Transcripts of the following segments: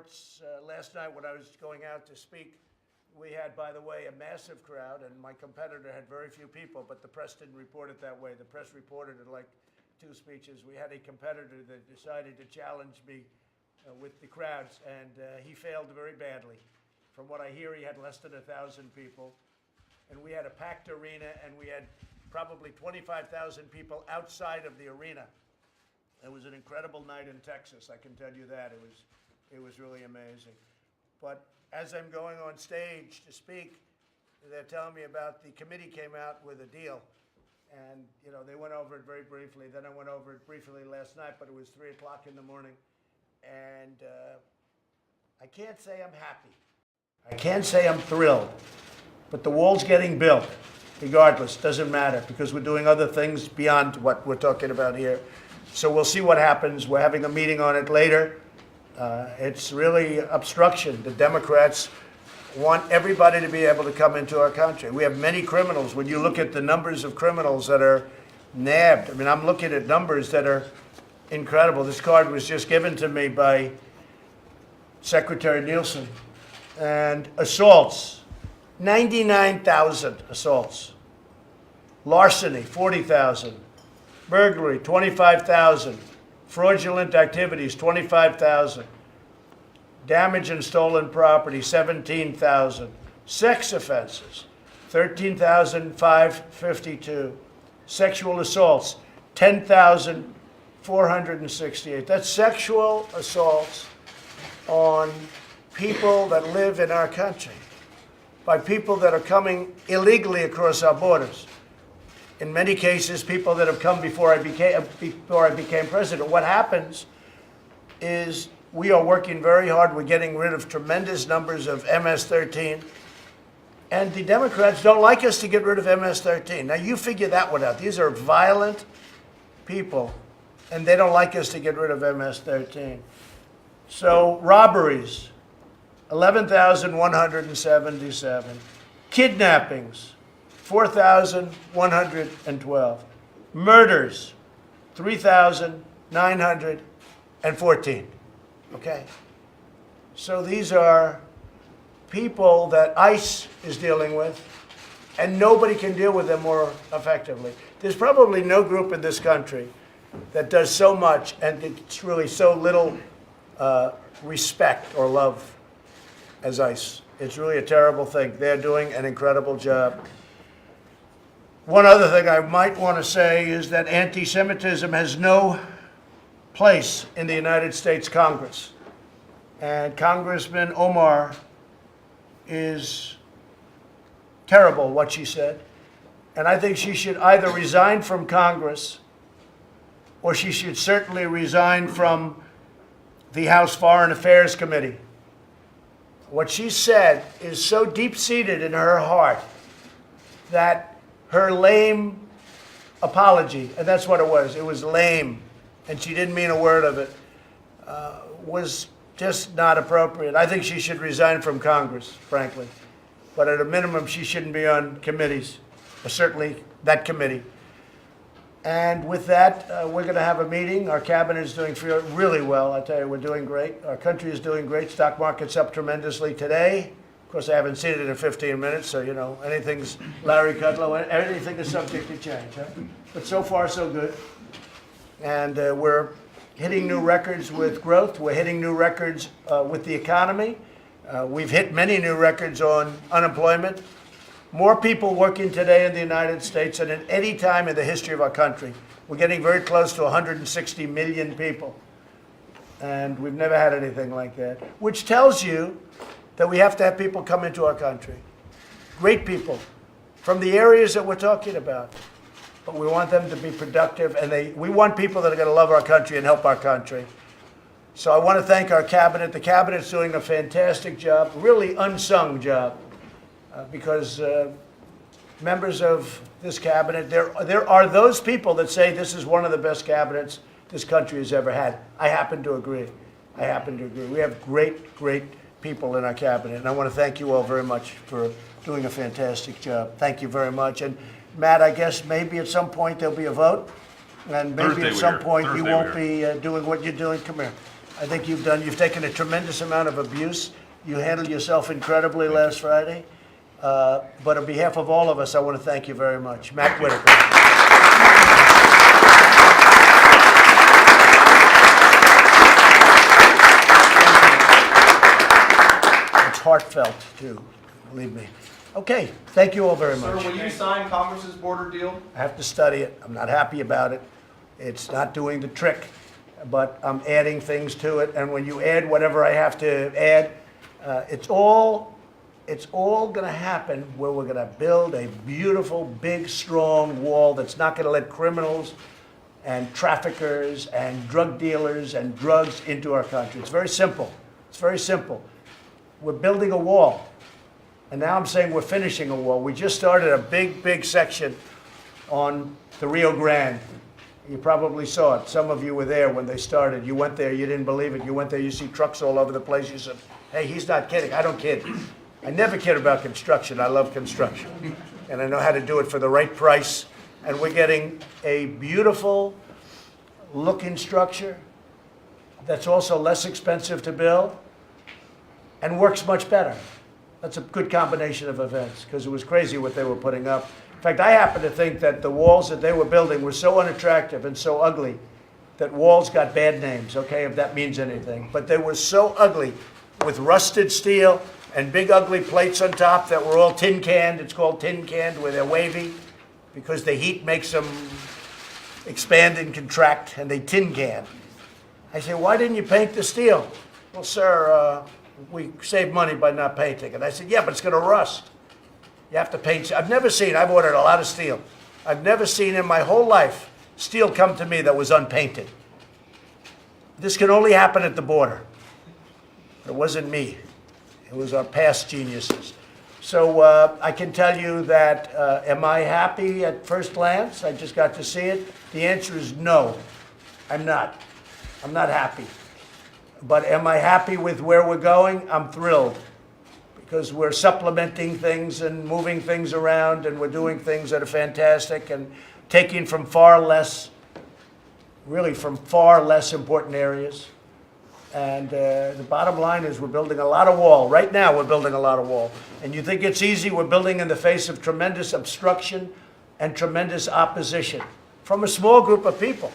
reports last night when I was going out to speak. We had, by the way, a massive crowd, and my competitor had very few people, but the press didn't report it that way. The press reported it like 2 speeches. We had a competitor that decided to challenge me with the crowds, and he failed very badly. From what I hear, he had less than 1,000 people, and we had a packed arena, and we had probably 25,000 people outside of the arena. It was an incredible night in Texas, I can tell you that. It was really amazing. But as I'm going on stage to speak, they're telling me about the committee came out with a deal. And, you know, they went over it very briefly. Then I went over it briefly last night, but it was 3 o'clock in the morning. And I can't say I'm happy. I can't say I'm thrilled. But the wall's getting built, regardless. Doesn't matter, because we're doing other things beyond what we're talking about here. So we'll see what happens. We're having a meeting on it later. It's really obstruction. The Democrats want everybody to be able to come into our country. We have many criminals. When you look at the numbers of criminals that are nabbed, I mean, I'm looking at numbers that are incredible. This card was just given to me by Secretary Nielsen. And assaults, 99,000 assaults. Larceny, 40,000. Burglary, 25,000. Fraudulent activities, 25,000. Damage and stolen property, 17,000. Sex offenses, 13,552. Sexual assaults, 10,468. That's sexual assaults on people that live in our country by people that are coming illegally across our borders. In many cases, people that have come before I became president. What happens is we are working very hard. We're getting rid of tremendous numbers of MS-13. And the Democrats don't like us to get rid of MS-13. Now, you figure that one out. These are violent people, and they don't like us to get rid of MS-13. So robberies, 11,177. Kidnappings, 4,112. Murders, 3,914. Okay? So these are people that ICE is dealing with, and nobody can deal with them more effectively. There's probably no group in this country that does so much, and it's really so little respect or love as ICE. It's really a terrible thing. They're doing an incredible job. One other thing I might want to say is that anti-Semitism has no place in the United States Congress. And Congresswoman Omar is terrible, what she said. And I think she should either resign from Congress, or she should certainly resign from the House Foreign Affairs Committee. What she said is so deep-seated in her heart that her lame apology, and that's what it was lame, and she didn't mean a word of it, was just not appropriate. I think she should resign from Congress, frankly. But at a minimum, she shouldn't be on committees, or certainly that committee. And with that, we're going to have a meeting. Our cabinet is doing really well. I tell you, we're doing great. Our country is doing great. Stock market's up tremendously today. Of course, I haven't seen it in 15 minutes, so, you know, anything's Larry Kudlow, anything is subject to change. Huh? But so far, so good. And we're hitting new records with growth. We're hitting new records with the economy. We've hit many new records on unemployment. More people working today in the United States than at any time in the history of our country. We're getting very close to 160 million people. And we've never had anything like that, which tells you that we have to have people come into our country. Great people from the areas that we're talking about. But we want them to be productive, and we want people that are going to love our country and help our country. So I want to thank our cabinet. The cabinet's doing a fantastic job, really unsung job, because members of this cabinet, there are those people that say this is one of the best cabinets this country has ever had. I happen to agree. I happen to agree. We have great, great people in our cabinet, and I want to thank you all very much for doing a fantastic job. Thank you very much. And Matt, I guess maybe at some point there'll be a vote, and maybe at some point you won't be doing what you're doing. Come here. I think you've taken a tremendous amount of abuse. You handled yourself incredibly last Friday. But on behalf of all of us, I want to thank you very much. Matt Whitaker. It's heartfelt, too, believe me. Okay, thank you all very much. Sir, will you sign Congress's border deal? I have to study it. I'm not happy about it. It's not doing the trick, but I'm adding things to it. And when you add whatever I have to add, it's all going to happen where we're going to build a beautiful, big, strong wall that's not going to let criminals and traffickers and drug dealers and drugs into our country. It's very simple. It's very simple. We're building a wall. And now I'm saying we're finishing a wall. We just started a big, big section on the Rio Grande. You probably saw it. Some of you were there when they started. You went there, you didn't believe it. You went there, you see trucks all over the place. You said, hey, he's not kidding. I don't kid. I never kid about construction. I love construction. And I know how to do it for the right price. And we're getting a beautiful looking structure that's also less expensive to build and works much better. That's a good combination of events, because it was crazy what they were putting up. In fact, I happen to think that the walls that they were building were so unattractive and so ugly that walls got bad names, okay, if that means anything. But they were so ugly with rusted steel and big ugly plates on top that were all tin canned. It's called tin canned, where they're wavy because the heat makes them expand and contract, and they tin can. I say, why didn't you paint the steel? Well, sir, we saved money by not painting. And I said, yeah, but it's going to rust. You have to paint. I've ordered a lot of steel. I've never seen in my whole life steel come to me that was unpainted. This can only happen at the border. It wasn't me. It was our past geniuses. So I can tell you that, am I happy at first glance? I just got to see it. The answer is no, I'm not. I'm not happy. But am I happy with where we're going? I'm thrilled, because we're supplementing things and moving things around, and we're doing things that are fantastic and taking from far less important areas. And the bottom line is we're building a lot of wall. Right now we're building a lot of wall. And you think it's easy? We're building in the face of tremendous obstruction and tremendous opposition from a small group of people.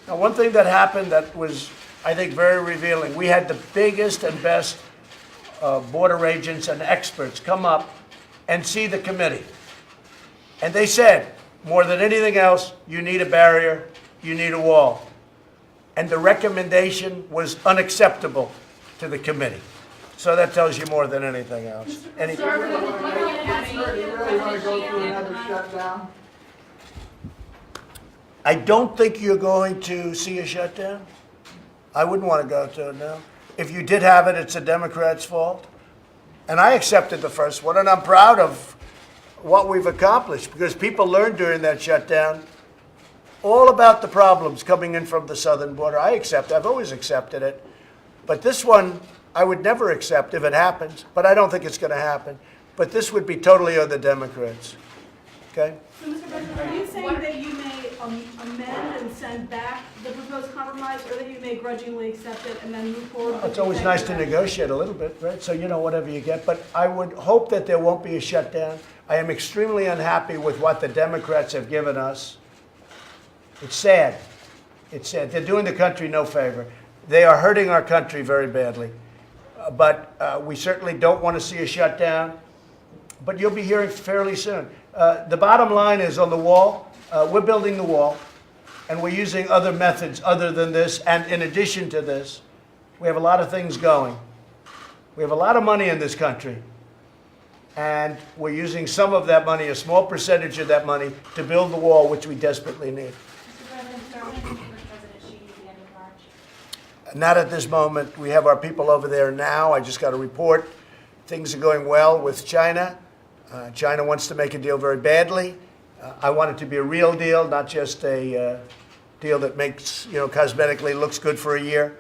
Now, one thing that happened that was, I think, very revealing, we had the biggest and best border agents and experts come up and see the committee. And they said, more than anything else, you need a barrier, you need a wall. And the recommendation was unacceptable to the committee. So that tells you more than anything else. Do you really want to go through another shutdown? I don't think you're going to see a shutdown. I wouldn't want to go to it now. If you did have it, it's the Democrats' fault. And I accepted the first one, and I'm proud of what we've accomplished, because people learned during that shutdown all about the problems coming in from the southern border. I've always accepted it. But this one, I would never accept if it happens, but I don't think it's going to happen. But this would be totally on the Democrats. Okay? So, Mr. President, are you saying that you may amend and send back the proposed compromise, or that you may grudgingly accept it and then move forward? It's always nice to negotiate a little bit, right? So, whatever you get. But I would hope that there won't be a shutdown. I am extremely unhappy with what the Democrats have given us. It's sad. It's sad. They're doing the country no favor. They are hurting our country very badly. But we certainly don't want to see a shutdown. But you'll be hearing fairly soon. The bottom line is on the wall, we're building the wall, and we're using other methods other than this. And in addition to this, we have a lot of things going. We have a lot of money in this country. And we're using some of that money, a small percentage of that money, to build the wall, which we desperately need. Not at this moment. We have our people over there now. I just got a report. Things are going well with China. China wants to make a deal very badly. I want it to be a real deal, not just a deal that makes, cosmetically looks good for a year.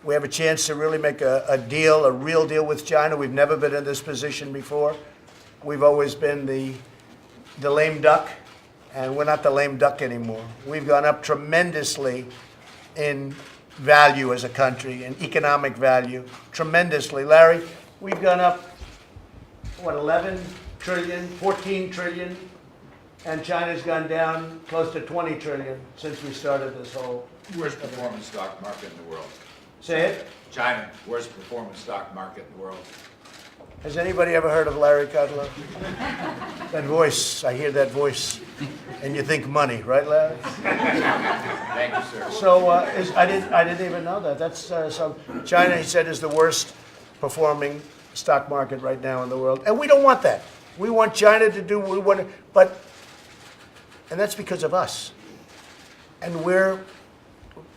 We have a chance to really make a deal, a real deal with China. We've never been in this position before. We've always been the lame duck, and we're not the lame duck anymore. We've gone up tremendously in value as a country and economic value tremendously. Larry, we've gone up, what, 11 trillion, 14 trillion, and China's gone down close to 20 trillion since we started this whole. Worst performing stock market in the world. Say it? China, worst performing stock market in the world. Has anybody ever heard of Larry Kudlow? That voice, I hear that voice, and you think money, right, Larry? Thank you, sir. So I didn't even know that. That's so China, he said, is the worst performing stock market right now in the world, and we don't want that. We want China to do what we want, and that's because of us. And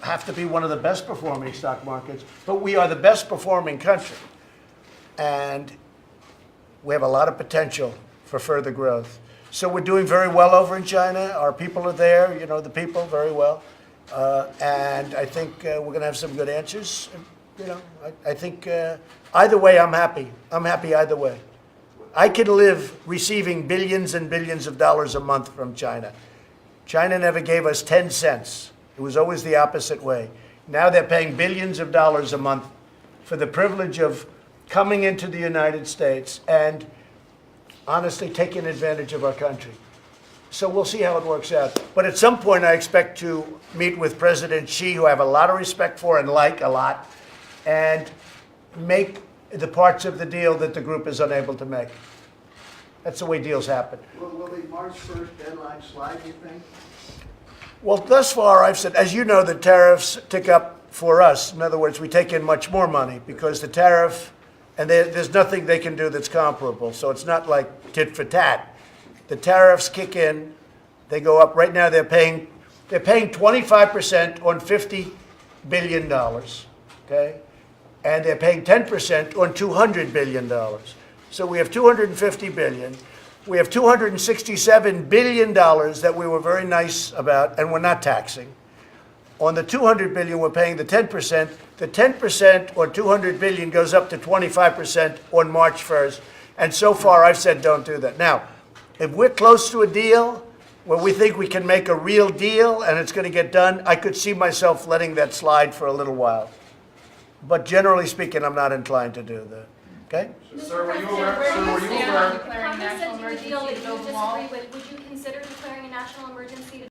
have to be one of the best performing stock markets, but we are the best performing country, and we have a lot of potential for further growth. So we're doing very well over in China. Our people are there, you know, the people very well. And I think we're going to have some good answers. You know, I think either way, I'm happy. I'm happy either way. I can live receiving billions and billions of dollars a month from China. China never gave us 10 cents. It was always the opposite way. Now they're paying billions of dollars a month for the privilege of coming into the United States and honestly taking advantage of our country. So we'll see how it works out. But at some point, I expect to meet with President Xi, who I have a lot of respect for and like a lot, and make the parts of the deal that the group is unable to make. That's the way deals happen. Will the March 1st deadline slide, you think? Well, thus far, I've said, as you know, the tariffs tick up for us. In other words, we take in much more money because the tariff, and there's nothing they can do that's comparable. So it's not like tit for tat. The tariffs kick in, they go up. Right now, they're paying 25% on $50 billion, okay? And they're paying 10% on $200 billion. So we have $250 billion. We have $267 billion that we were very nice about and we're not taxing. On the $200 billion, we're paying the 10%. The 10% or $200 billion goes up to 25% on March 1st. And so far, I've said don't do that. Now, if we're close to a deal where we think we can make a real deal and it's going to get done, I could see myself letting that slide for a little while. But generally speaking, I'm not inclined to do that. Okay? Sir, were you President, aware, where sir, do were you you stand aware? on declaring Congress national sent you a deal that emergency you overall? disagree with. Would you consider declaring a national emergency to